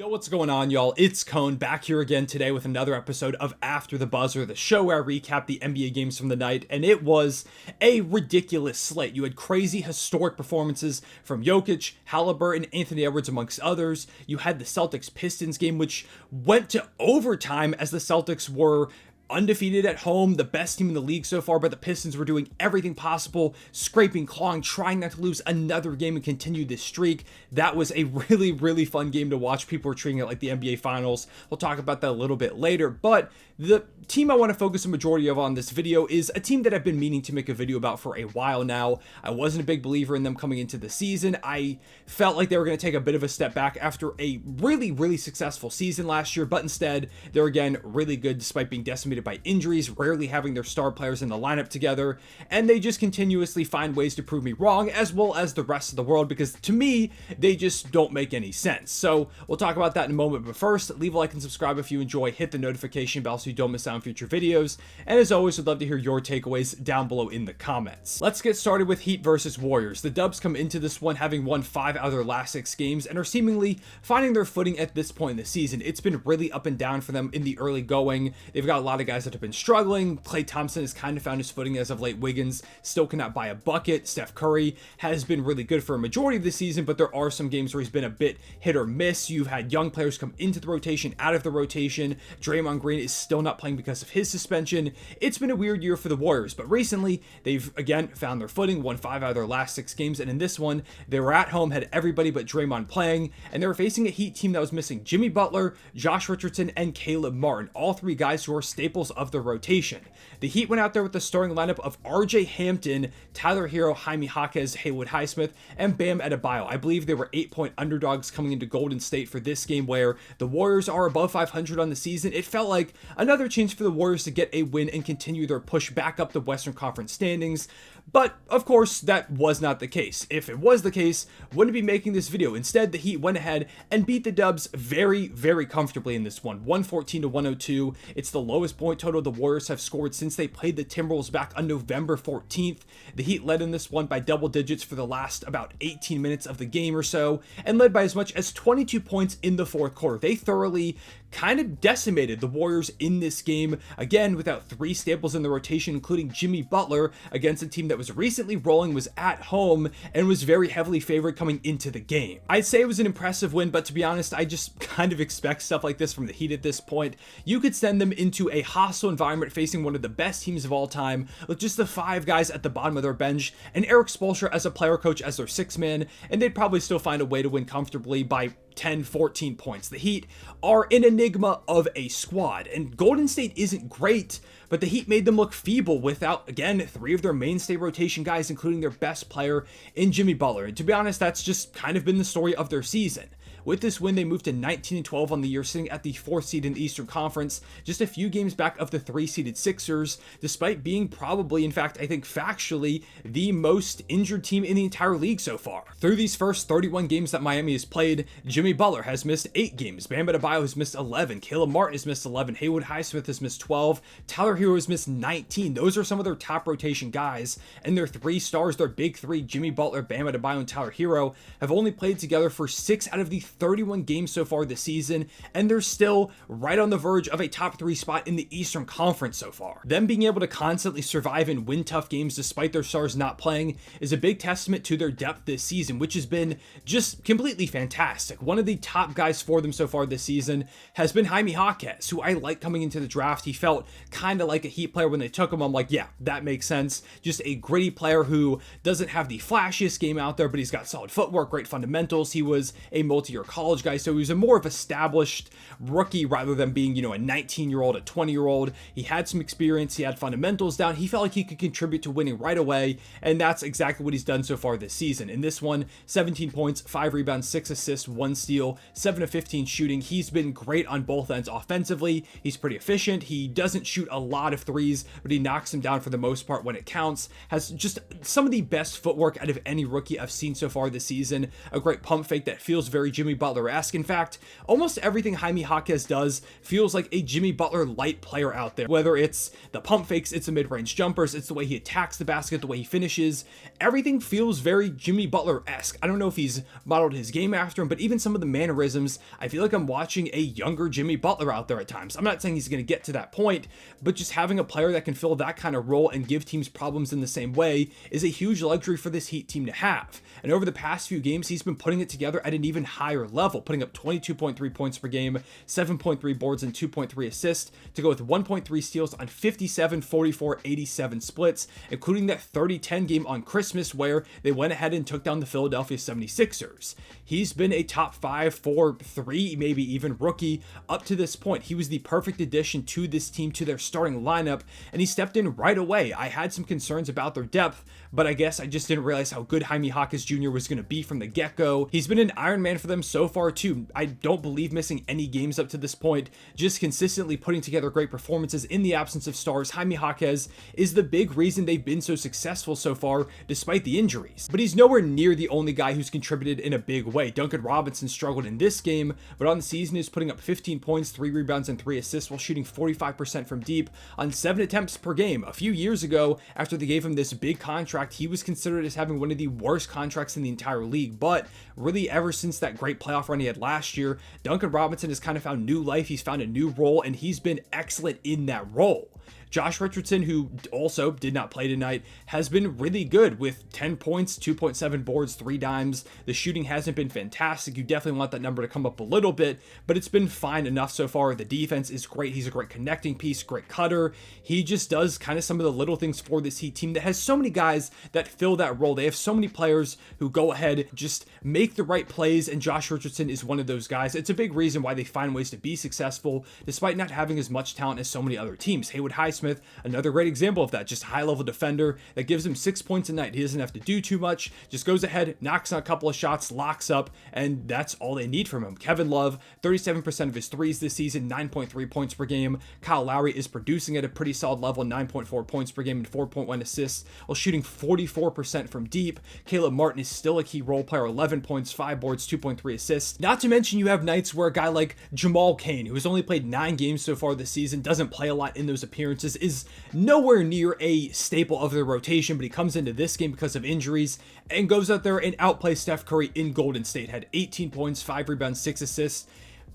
Yo, what's going on, y'all? It's Cone back here again today with another episode of After the Buzzer, the show where I recap the NBA games from the night, and it was a ridiculous slate. You had crazy, historic performances from Jokic, Halliburton, Anthony Edwards, amongst others. You had the Celtics-Pistons game, which went to overtime as the Celtics were undefeated at home, the best team in the league so far, but the Pistons were doing everything possible, scraping, clawing, trying not to lose another game and continue this streak. That was a really, really fun game to watch. People were treating it like the NBA Finals. We'll talk about that a little bit later, but the team I want to focus a majority of on this video is a team that I've been meaning to make a video about for a while now. I wasn't a big believer in them coming into the season. I felt like they were going to take a bit of a step back after a really, really successful season last year, but instead, they're again really good despite being decimated by injuries, rarely having their star players in the lineup together, and they just continuously find ways to prove me wrong, as well as the rest of the world, because to me, they just don't make any sense. So we'll talk about that in a moment, but first, leave a like and subscribe if you enjoy, hit the notification bell so you don't miss out on future videos, and as always, would love to hear your takeaways down below in the comments. Let's get started with Heat versus Warriors. The Dubs come into this one having won 5 out of their last 6 games and are seemingly finding their footing at this point in the season. It's been really up and down for them in the early going. They've got a lot of guys that have been struggling. Klay Thompson has kind of found his footing as of late. Wiggins still cannot buy a bucket. Steph Curry has been really good for a majority of the season, but there are some games where he's been a bit hit or miss. You've had young players come into the rotation, out of the rotation. Draymond Green is still not playing because of his suspension. It's been a weird year for the Warriors, but recently they've again found their footing, won 5 out of their last 6 games, and in this one, they were at home, had everybody but Draymond playing, and they were facing a Heat team that was missing Jimmy Butler, Josh Richardson, and Caleb Martin, all 3 guys who are staples of the rotation. The Heat went out there with the starting lineup of RJ Hampton, Tyler Herro, Jaime Jaquez, Haywood Highsmith, and Bam Adebayo. I believe they were 8-point underdogs coming into Golden State for this game where the Warriors are above 500 on the season. It felt like another chance for the Warriors to get a win and continue their push back up the Western Conference standings. But, of course, that was not the case. If it was the case, wouldn't be making this video. Instead, the Heat went ahead and beat the Dubs very, very comfortably in this one. 114-102. It's the lowest point total the Warriors have scored since they played the Timberwolves back on November 14th. The Heat led in this one by double digits for the last about 18 minutes of the game or so, and led by as much as 22 points in the fourth quarter. They thoroughly kind of decimated the Warriors in this game, again, without 3 staples in the rotation, including Jimmy Butler, against a team that was recently rolling, was at home, and was very heavily favored coming into the game. I'd say it was an impressive win, but to be honest, I just kind of expect stuff like this from the Heat at this point. You could send them into a hostile environment facing one of the best teams of all time, with just the 5 guys at the bottom of their bench, and Erik Spoelstra as a player coach as their 6th man, and they'd probably still find a way to win comfortably by 10, 14 points. The Heat are an enigma of a squad, and Golden State isn't great, but the Heat made them look feeble without, again, 3 of their mainstay rotation guys, including their best player in Jimmy Butler. And to be honest, that's just kind of been the story of their season. With this win, they moved to 19-12 on the year, sitting at the 4th seed in the Eastern Conference, just a few games back of the 3-seeded Sixers, despite being probably, in fact, I think factually, the most injured team in the entire league so far. Through these first 31 games that Miami has played, Jimmy Butler has missed 8 games, Bam Adebayo has missed 11, Caleb Martin has missed 11, Haywood Highsmith has missed 12, Tyler Herro has missed 19. Those are some of their top rotation guys, and their 3 stars, their big 3, Jimmy Butler, Bam Adebayo, and Tyler Herro, have only played together for 6 out of the 31 games so far this season, and they're still right on the verge of a top 3 spot in the Eastern Conference so far. Them being able to constantly survive and win tough games despite their stars not playing is a big testament to their depth this season, which has been just completely fantastic. One of the top guys for them so far this season has been Jaime Jaquez, who I like coming into the draft. He felt kind of like a Heat player when they took him. I'm like, yeah, that makes sense. Just a gritty player who doesn't have the flashiest game out there, but he's got solid footwork, great fundamentals. He was a multi-year college guy, so he was a more of established rookie rather than being, a 19-year-old, a 20-year-old. He had some experience, he had fundamentals down, he felt like he could contribute to winning right away, and that's exactly what he's done so far this season. In this one, 17 points, 5 rebounds, 6 assists, 1 steal, 7 of 15 shooting. He's been great on both ends offensively. He's pretty efficient. He doesn't shoot a lot of threes, but he knocks them down for the most part when it counts. Has just some of the best footwork out of any rookie I've seen so far this season. A great pump fake that feels very Jimmy Jimmy Butler-esque. In fact, almost everything Jaime Jaquez does feels like a Jimmy Butler light player out there. Whether it's the pump fakes, it's the mid-range jumpers, it's the way he attacks the basket, the way he finishes, everything feels very Jimmy Butler-esque. I don't know if he's modeled his game after him, but even some of the mannerisms, I feel like I'm watching a younger Jimmy Butler out there at times. I'm not saying he's going to get to that point, but just having a player that can fill that kind of role and give teams problems in the same way is a huge luxury for this Heat team to have. And over the past few games, he's been putting it together at an even higher level, putting up 22.3 points per game, 7.3 boards, and 2.3 assists to go with 1.3 steals on 57, 44, 87 splits, including that 30-10 game on Christmas where they went ahead and took down the Philadelphia 76ers. He's been a top 5, 4, 3, maybe even rookie up to this point. He was the perfect addition to this team, to their starting lineup, and he stepped in right away. I had some concerns about their depth, but I guess I just didn't realize how good Jaime Jaquez Jr. was going to be from the get-go. He's been an Iron Man for them so far too. I don't believe missing any games up to this point, just consistently putting together great performances in the absence of stars. Jaime Jaquez is the big reason they've been so successful so far despite the injuries. But he's nowhere near the only guy who's contributed in a big way. Duncan Robinson struggled in this game, but on the season is putting up 15 points, 3 rebounds, and 3 assists while shooting 45% from deep on 7 attempts per game. A few years ago, after they gave him this big contract, he was considered as having one of the worst contracts in the entire league, but really ever since that great playoff run he had last year, Duncan Robinson has kind of found new life. He's found a new role, and he's been excellent in that role. Josh Richardson, who also did not play tonight, has been really good with 10 points, 2.7 boards, 3 dimes. The shooting hasn't been fantastic. You definitely want that number to come up a little bit, but it's been fine enough so far. The defense is great. He's a great connecting piece, great cutter. He just does kind of some of the little things for this Heat team that has so many guys that fill that role. They have so many players who go ahead, just make the right plays, and Josh Richardson is one of those guys. It's a big reason why they find ways to be successful despite not having as much talent as so many other teams. Haywood Highsmith, another great example of that, just high-level defender that gives him 6 points a night. He doesn't have to do too much, just goes ahead, knocks on a couple of shots, locks up, and that's all they need from him. Kevin Love, 37% of his threes this season, 9.3 points per game. Kyle Lowry is producing at a pretty solid level, 9.4 points per game and 4.1 assists, while shooting 44% from deep. Caleb Martin is still a key role player, 11 points, 5 boards, 2.3 assists. Not to mention you have nights where a guy like Jamal Cain, who has only played 9 games so far this season, doesn't play a lot in those appearances, is nowhere near a staple of their rotation, but he comes into this game because of injuries and goes out there and outplays Steph Curry in Golden State. Had 18 points, 5 rebounds, 6 assists.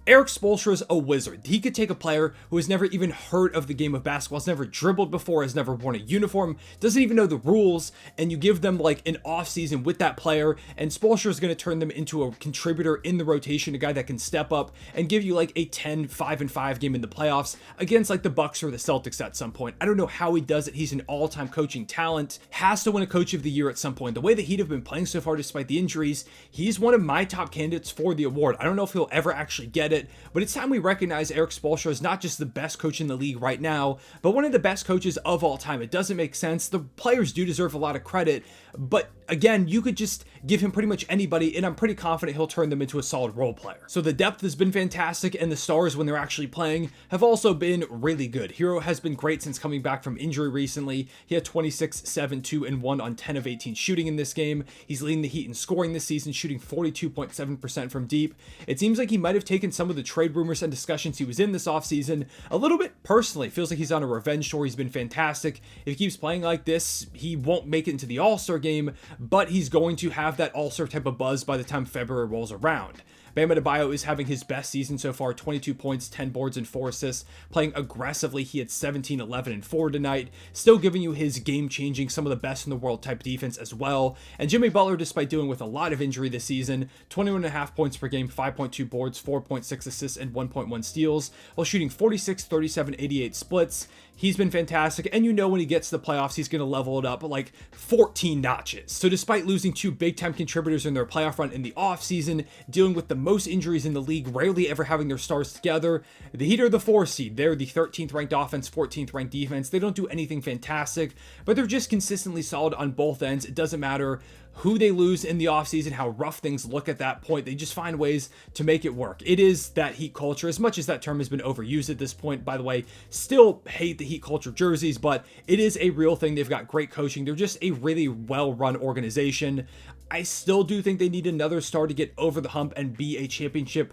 Erik Spoelstra is a wizard. He could take a player who has never even heard of the game of basketball, has never dribbled before, has never worn a uniform, doesn't even know the rules, and you give them like an offseason with that player, and Spoelstra is going to turn them into a contributor in the rotation, a guy that can step up and give you like a 10, 5-5 game in the playoffs against like the Bucks or the Celtics at some point. I don't know how he does it. He's an all-time coaching talent. Has to win a Coach of the Year at some point. The way the Heat have been playing so far despite the injuries, he's one of my top candidates for the award. I don't know if he'll ever actually get it, but it's time we recognize Erik Spoelstra is not just the best coach in the league right now, but one of the best coaches of all time. It doesn't make sense. The players do deserve a lot of credit, but again, you could just give him pretty much anybody, and I'm pretty confident he'll turn them into a solid role player. So the depth has been fantastic, and the stars, when they're actually playing, have also been really good. Herro has been great since coming back from injury recently. He had 26, 7, 2, and 1 on 10 of 18 shooting in this game. He's leading the Heat in scoring this season, shooting 42.7% from deep. It seems like he might have taken some of the trade rumors and discussions he was in this offseason a little bit personally. Feels like he's on a revenge tour. He's been fantastic. If he keeps playing like this, he won't make it into the All-Star game, but he's going to have that All-Star type of buzz by the time February rolls around. Bam Adebayo is having his best season so far, 22 points, 10 boards, and 4 assists, playing aggressively. He had 17, 11, and 4 tonight, still giving you his game-changing, some of the best in the world type defense as well. And Jimmy Butler, despite dealing with a lot of injury this season, 21.5 points per game, 5.2 boards, 4.6 assists, and 1.1 steals, while shooting 46, 37, 88 splits. He's been fantastic, and you know when he gets to the playoffs, he's going to level it up like 14 notches. So despite losing 2 big-time contributors in their playoff run in the offseason, dealing with the most injuries in the league, rarely ever having their stars together, the Heat are the 4 seed. They're the 13th ranked offense, 14th ranked defense. They don't do anything fantastic, but they're just consistently solid on both ends. It doesn't matter who they lose in the offseason, how rough things look at that point. They just find ways to make it work. It is that Heat culture, as much as that term has been overused at this point. By the way, still hate the Heat culture jerseys, but it is a real thing. They've got great coaching. They're just a really well-run organization. I still do think they need another star to get over the hump and be a championship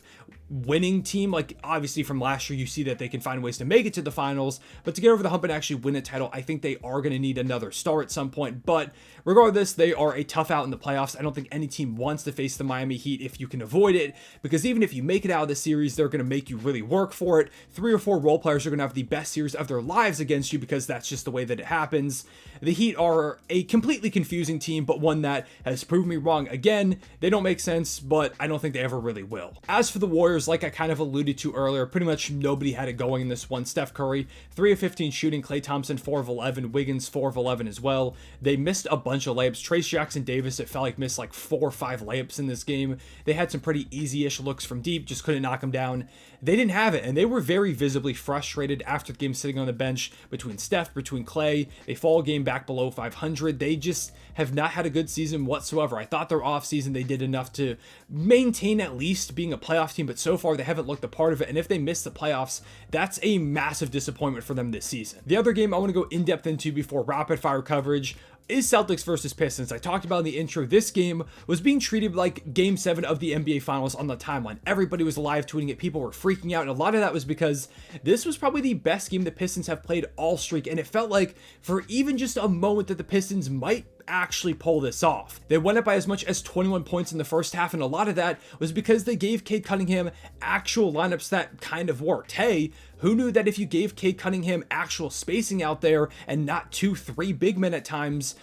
winning team. Like, obviously from last year, you see that they can find ways to make it to the finals, but to get over the hump and actually win a title, I think they are going to need another star at some point. But regardless, they are a tough out in the playoffs. I don't think any team wants to face the Miami Heat if you can avoid it, because even if you make it out of the series, they're going to make you really work for it. 3 or 4 role players are going to have the best series of their lives against you, because that's just the way that it happens. The Heat are a completely confusing team, but one that has proven me wrong again. They don't make sense, but I don't think they ever really will. As for the Warriors, like I kind of alluded to earlier, pretty much nobody had it going in this one. Steph Curry, 3 of 15 shooting. Klay Thompson, 4 of 11. Wiggins, 4 of 11 as well. They missed a bunch of layups. Trace Jackson Davis, it felt like, missed like 4 or 5 layups in this game. They had some pretty easy-ish looks from deep, just couldn't knock them down. They didn't have it, and they were very visibly frustrated after the game, sitting on the bench between Steph, between Klay. They fall a game back below 500. They just have not had a good season whatsoever. I thought their offseason they did enough to maintain at least being a playoff team, but so far they haven't looked a part of it, and if they miss the playoffs, that's a massive disappointment for them this season. The other game I want to go in depth into before rapid fire coverage is Celtics versus Pistons. I talked about in the intro, this game was being treated like Game 7 of the NBA Finals on the timeline. Everybody was live tweeting it, people were freaking out, and a lot of that was because this was probably the best game the Pistons have played all streak, and it felt like for even just a moment that the Pistons might actually pull this off. They went up by as much as 21 points in the first half, and a lot of that was because they gave Cade Cunningham actual lineups that kind of worked. Hey, who knew that if you gave Cade Cunningham actual spacing out there and not 2-3 big men at times,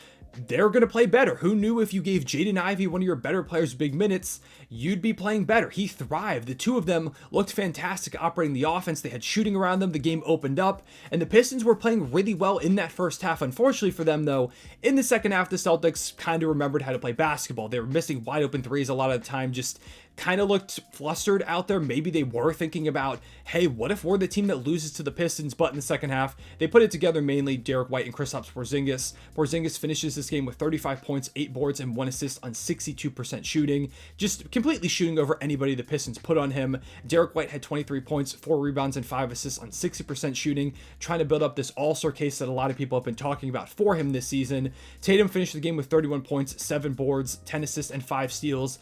they're going to play better? Who knew if you gave Jaden Ivey, one of your better players, big minutes, you'd be playing better? He thrived. The two of them looked fantastic operating the offense. They had shooting around them. The game opened up, and the Pistons were playing really well in that first half. Unfortunately for them, though, in the second half, the Celtics kind of remembered how to play basketball. They were missing wide open threes a lot of the time, just kind of looked flustered out there. Maybe they were thinking about, hey, what if we're the team that loses to the Pistons? But in the second half, they put it together, mainly Derek White and Kristaps Porzingis. Porzingis finishes this game with 35 points, 8 boards, and 1 assist on 62% shooting. Just completely shooting over anybody the Pistons put on him. Derek White had 23 points, 4 rebounds, and 5 assists on 60% shooting, trying to build up this all-star case that a lot of people have been talking about for him this season. Tatum finished the game with 31 points, 7 boards, 10 assists, and 5 steals.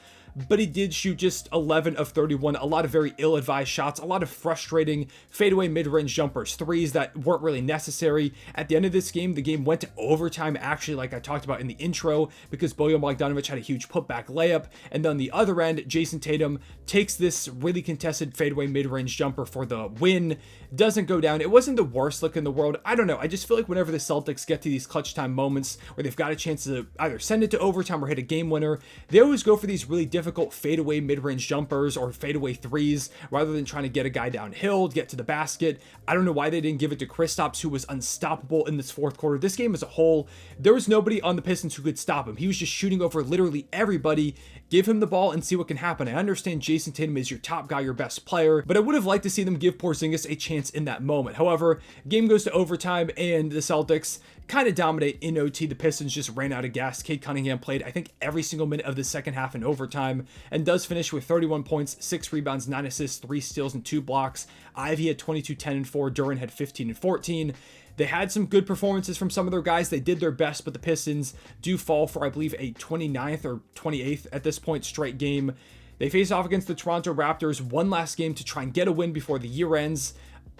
But he did shoot just 11 of 31, a lot of very ill-advised shots, a lot of frustrating fadeaway mid-range jumpers, threes that weren't really necessary. At the end of this game, the game went to overtime, actually, like I talked about in the intro, because Bojan Bogdanovic had a huge putback layup, and then on the other end, Jason Tatum takes this really contested fadeaway mid-range jumper for the win. Doesn't go down. It wasn't the worst look in the world. I don't know. I just feel like whenever the Celtics get to these clutch time moments where they've got a chance to either send it to overtime or hit a game winner, they always go for these really difficult fadeaway mid-range jumpers or fadeaway threes rather than trying to get a guy downhill, get to the basket. I don't know why they didn't give it to Kristaps, who was unstoppable in this fourth quarter. This game as a whole, there was nobody on the Pistons who could stop him. He was just shooting over literally everybody. Give him the ball and see what can happen. I understand Jason Tatum is your top guy, your best player, but I would have liked to see them give Porzingis a chance in that moment. However, game goes to overtime and the Celtics kind of dominate in OT. The Pistons just ran out of gas. Cade Cunningham played, I think, every single minute of the second half in overtime and does finish with 31 points, 6 rebounds, 9 assists, 3 steals, and 2 blocks. Ivy had 22, 10, and 4. Duran had 15 and 14. They had some good performances from some of their guys. They did their best, but the Pistons do fall for, I believe, a 29th or 28th at this point straight game. They face off against the Toronto Raptors one last game to try and get a win before the year ends.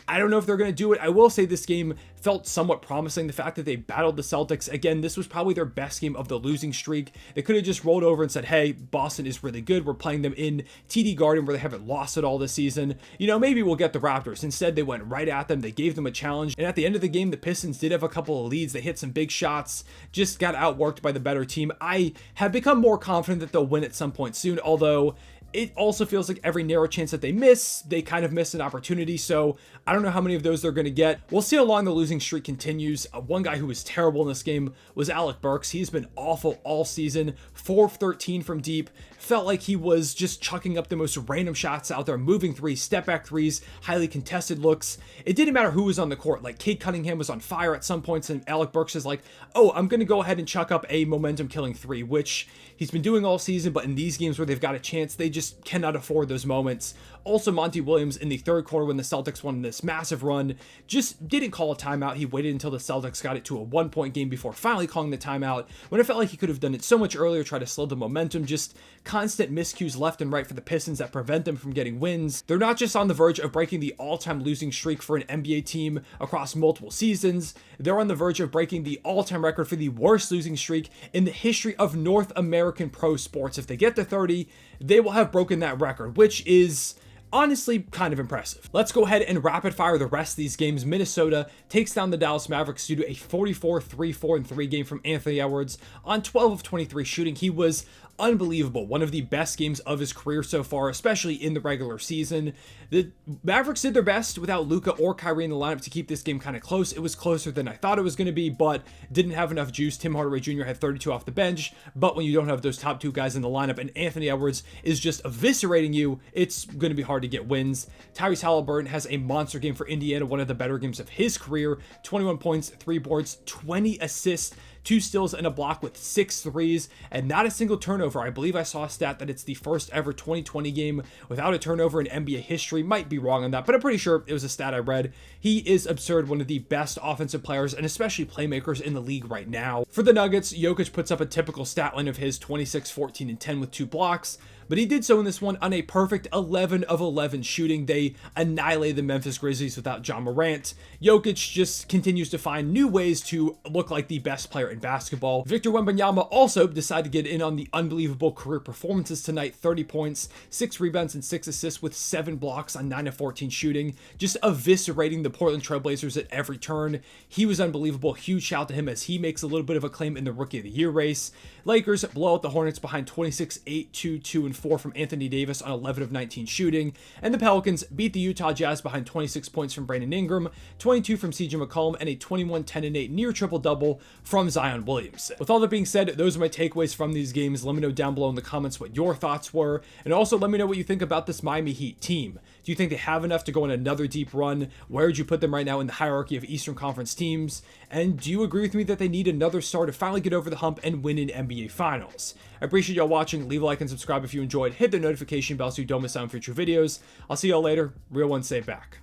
I don't know if they're going to do it. I will say this game felt somewhat promising. The fact that they battled the Celtics, again, this was probably their best game of the losing streak. They could have just rolled over and said, hey, Boston is really good. We're playing them in TD Garden where they haven't lost it all this season. You know, maybe we'll get the Raptors. Instead, they went right at them. They gave them a challenge. And at the end of the game, the Pistons did have a couple of leads. They hit some big shots, just got outworked by the better team. I have become more confident that they'll win at some point soon, although it also feels like every narrow chance that they miss, they kind of miss an opportunity. So I don't know how many of those they're going to get. We'll see how long the losing streak continues. One guy who was terrible in this game was Alec Burks. He's been awful all season. 4 of 13 from deep. Felt like he was just chucking up the most random shots out there, moving threes, step back threes, highly contested looks. It didn't matter who was on the court. Like Cade Cunningham was on fire at some points, and Alec Burks is like, oh, I'm going to go ahead and chuck up a momentum killing three, which he's been doing all season, but in these games where they've got a chance, they just cannot afford those moments. Also, Monty Williams in the third quarter when the Celtics won this massive run just didn't call a timeout. He waited until the Celtics got it to a 1-point game before finally calling the timeout, when it felt like he could have done it so much earlier, try to slow the momentum. Just constant miscues left and right for the Pistons that prevent them from getting wins. They're not just on the verge of breaking the all-time losing streak for an NBA team across multiple seasons, they're on the verge of breaking the all-time record for the worst losing streak in the history of North American pro sports. If they get to 30, they will have broken that record, which is honestly kind of impressive. Let's go ahead and rapid fire the rest of these games. Minnesota takes down the Dallas Mavericks due to a 44-3-4-3 game from Anthony Edwards on 12 of 23 shooting. He was unbelievable. One of the best games of his career so far, especially in the regular season. The Mavericks did their best without Luka or Kyrie in the lineup to keep this game kind of close. It was closer than I thought it was going to be, but didn't have enough juice. Tim Hardaway Jr. had 32 off the bench, but when you don't have those top two guys in the lineup and Anthony Edwards is just eviscerating you, it's going to be hard to get wins. Tyrese Halliburton has a monster game for Indiana, one of the better games of his career. 21 points, 3 boards, 20 assists, 2 steals and a block with 6 threes, and not a single turnover. I believe I saw a stat that it's the first ever 2020 game without a turnover in NBA history. Might be wrong on that, but I'm pretty sure it was a stat I read. He is absurd, one of the best offensive players and especially playmakers in the league right now. For the Nuggets, Jokic puts up a typical stat line of his, 26, 14, and 10 with 2 blocks. But he did so in this one on a perfect 11 of 11 shooting. They annihilated the Memphis Grizzlies without John Morant. Jokic just continues to find new ways to look like the best player in basketball. Victor Wembanyama also decided to get in on the unbelievable career performances tonight. 30 points, 6 rebounds, and 6 assists with 7 blocks on 9 of 14 shooting. Just eviscerating the Portland Trailblazers at every turn. He was unbelievable. Huge shout out to him as he makes a little bit of a claim in the Rookie of the Year race. Lakers blow out the Hornets behind 26, 8, 2, 2, and 4 from Anthony Davis on 11 of 19 shooting, and the Pelicans beat the Utah Jazz behind 26 points from Brandon Ingram, 22 from CJ McCollum, and a 21, 10, and 8 near triple-double from Zion Williamson. With all that being said, those are my takeaways from these games. Let me know down below in the comments what your thoughts were, and also let me know what you think about this Miami Heat team. Do you think they have enough to go on another deep run? Where would you put them right now in the hierarchy of Eastern Conference teams? And do you agree with me that they need another star to finally get over the hump and win an NBA Finals? I appreciate y'all watching. Leave a like and subscribe if you enjoyed. Hit the notification bell so you don't miss out on future videos. I'll see y'all later. Real one, say back.